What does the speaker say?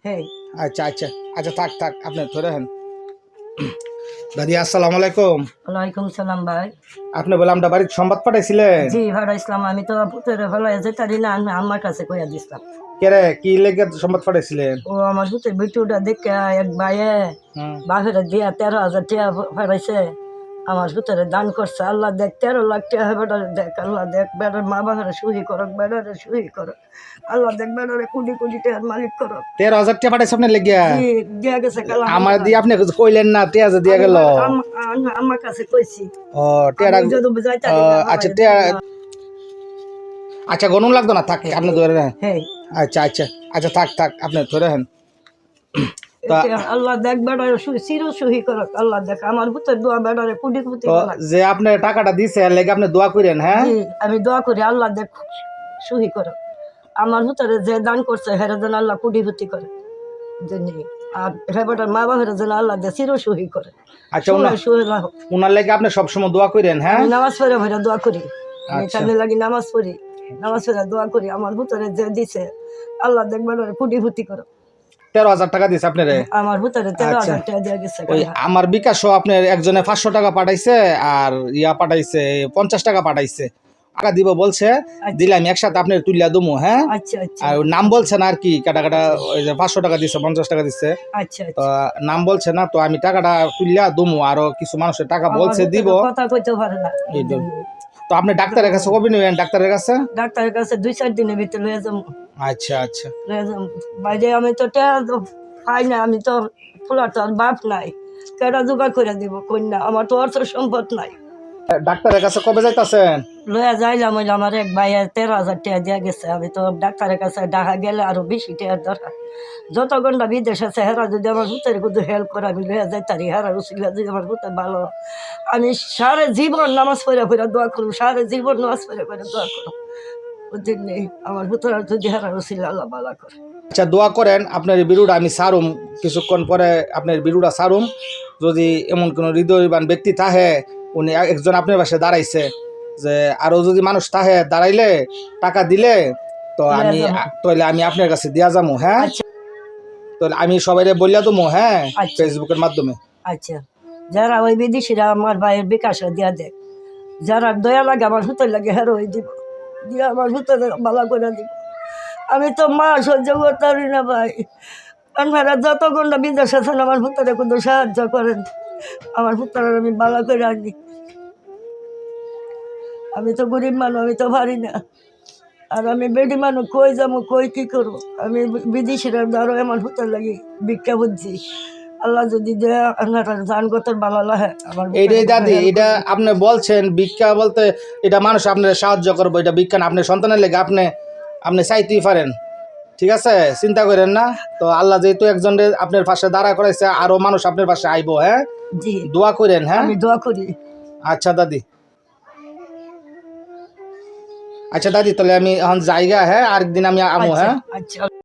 হ্যাঁ। আচ্ছা আচ্ছা আচ্ছা, থাক থাক, আপনি ধরে হেন। দাদি আসসালামু আলাইকুম। ওয়ালাইকুম সালাম ভাই। আপনি বলে আমরা বাড়ির সংবাদ পাঠাইছিলেন? জি ভাড়া ইসলাম, আমি তো পুতের ভালো যেতারি না, আমি আমার কাছে কইয়া দিছিলাম। কেরে কি লেগে সংবাদ পাঠাইছিলেন? ও আমার পুতের ভিডিওটা দেখে এক ভাইয়ে বাপের দিয়া 13,000 টাকা ফাটাইছে। আমার পুতের দান করছে, আল্লাহ দেখ 13 লাখ টাকা বেটার দেখ, আল্লাহ দেখ বেটার মা বাপের সুহি করক, বেটারে সুহি করক, আল্লাহ দেখ বেটারে কোটি কোটি টাকার মালিক করক। 13,000 টাকা পাঠাইছে আপনার লেগিয়া? দিয়া গেছে কালাম আমার দিয়ে আপনি কিছু কইলেন না, 13,000 দিয়া গেল। আমার কাছে কইছি। ও টেরা। যদি বুঝাইতারি না আচ্ছা টেরা। আচ্ছা গনুন লাগতো না, থাক আপনি ধরে নেন। হ্যাঁ। আচ্ছা আচ্ছা আচ্ছা, থাক থাক আপনি ধরে নেন। আল্লাহ দেখ বেড়ারে চির সহি করক, আল্লাহ দেখ আমার পুত্রের দোয়া বেড়ারে কোটি কোটি যে আপনি টাকাটা দিছে এর লাগি আপনি দোয়া করেন। হ্যাঁ আমি দোয়া করি, আল্লাহ দেখ সহি করক, আমার পুত্রের যে দান করছে হেরে যেন আল্লাহ কোটি কোটি করে আর হেবাটার মা বাপের যেন আল্লাহ দেখ চির সহি করে। আচ্ছা উনার লাগি আপনি সবসময় দোয়া করেন? হ্যাঁ নামাজ পড়ে ভরে দোয়া করি, আমি এখানে লাগি নামাজ পড়ি, নামাজ পড়ে দোয়া করি আমার পুত্রের যে দিছে আল্লাহ দেখ বেড়ারে কোটি কোটি করে। 13,000 টাকা দিছে আপনারে? আমার ভিতরে 13,000 টাকা দিয়ে গেছে। ওই আমার বিকাশও আপনার একজনে 500 টাকা পাঠাইছে আর ইয়া পাঠাইছে 50 টাকা পাঠাইছে। টাকা দিব বলছে, দিলে আমি একসাথে আপনার তুলিয়া দমু। হ্যাঁ আচ্ছা আচ্ছা। আর নাম বলছে না আর কি, কাটা কাটা ওই যে 500 টাকা দিছে, 50 টাকা দিছে। আচ্ছা তো নাম বলছে না, তো আমি টাকাটা তুলিয়া দমু। আরো কিছু মানুষের টাকা বলছে দিব, কথা কইতে পারে না। তো আপনি ডাক্তারের কাছে কবে নেবেন? ডাক্তারের কাছে 2-4 দিনের ভিতরে লয়ে যাবো। আচ্ছা আচ্ছা। বাইরে আমি তো পাই না, আমি তো ফুলার তো আর বাপ নাই, কেটা জোগাড় করে দিব কন্যা, আমার তো অর্থ সম্পদ নাই। ডাক্তারের কাছে কবে যাইতাছেন? লয়া যাইলাম, হইলে আমার এক ভাইয়া 13,000 টাকা দিয়া গেছে। আমি তো ডাক্তারের কাছে ঢাকা গেলে আরো বেশি টাকার দরকার। যত ঘন্টা বিদেশ আছে হেরা যদি আমার ভূতের কিন্তু হেল্প করে আমি লয়া যাইতারি, হেরা উচিলা যদি আমার ভূতের ভালো, আমি সারা জীবন নামাজ পড়ে পড়ে দোয়া করবো, সারা জীবন নামাজ পড়ে পড়ে দোয়া করবো। ওদিন নেই আমার ভূতের যদি হেরা উচিলা আল্লাহ ভালো করে। আচ্ছা দোয়া করেন, আপনার বিরুটা আমি সারুম কিছুক্ষণ পরে, আপনার বিরুটা সারুম। যদি এমন কোনো হৃদয়বান ব্যক্তি তাহে, উনি একজন আপনার পাশে দাঁড়াইছে, যে আরো যদি মানুষ তাহে দাঁড়াইলে টাকা দিলে তো আমি তাহলে আমি আপনার কাছে দিয়া যাবো। হ্যাঁ তাহলে আমি সবাই বললে দেবো। হ্যাঁ ফেসবুকের মাধ্যমে। আচ্ছা যারা ওই বিদেশিরা আমার ভাইয়ের বিকাশ দিয়া দেখ, যারা দয়া লাগে আমার ভূতের লাগে হেরো ওই দিব, দিয়ে আমার ভূতের ভালো করে দিব। আমি তো মা সহ্য করতে পারি না ভাই, আপনারা যত ঘন্টা বিদেশ আছেন আমার ভূতরে কিন্তু সাহায্য করেন, আমার ভূতরে আমি ভালো করে আনি। আমি তো গরিব মানুষ, আমি তো পারি না, আর আমি বেডি মানুষ, কই যাবো কই কি করবো। আমি বিদেশিরা ধরো আমার ভূতের লাগে ভিক্ষা বুঝছি, আল্লাহ যদি জান কত ভালো লাগে। এইটাই দাদি, এটা আপনি বলছেন ভিক্ষা বলতে, এটা মানুষ আপনার সাহায্য করবো, এটা ভিক্ষা না, আপনার সন্তানের লেগে আপনি আপনি চাইতেই পারেন। ঠিক আছে, চিন্তা করেন না। তো আল্লাহ যেহেতু একজন আপনার পাশে দাঁড়া করাইছে, আরো মানুষ আপনার পাশে আইবো। হ্যাঁ জি দোয়া করেন। হ্যাঁ আমি দোয়া করি। আচ্ছা দাদি, আচ্ছা দাদি তাহলে আমি এখন জায়গা। হ্যাঁ আরেকদিন আমি আমো। হ্যাঁ আচ্ছা।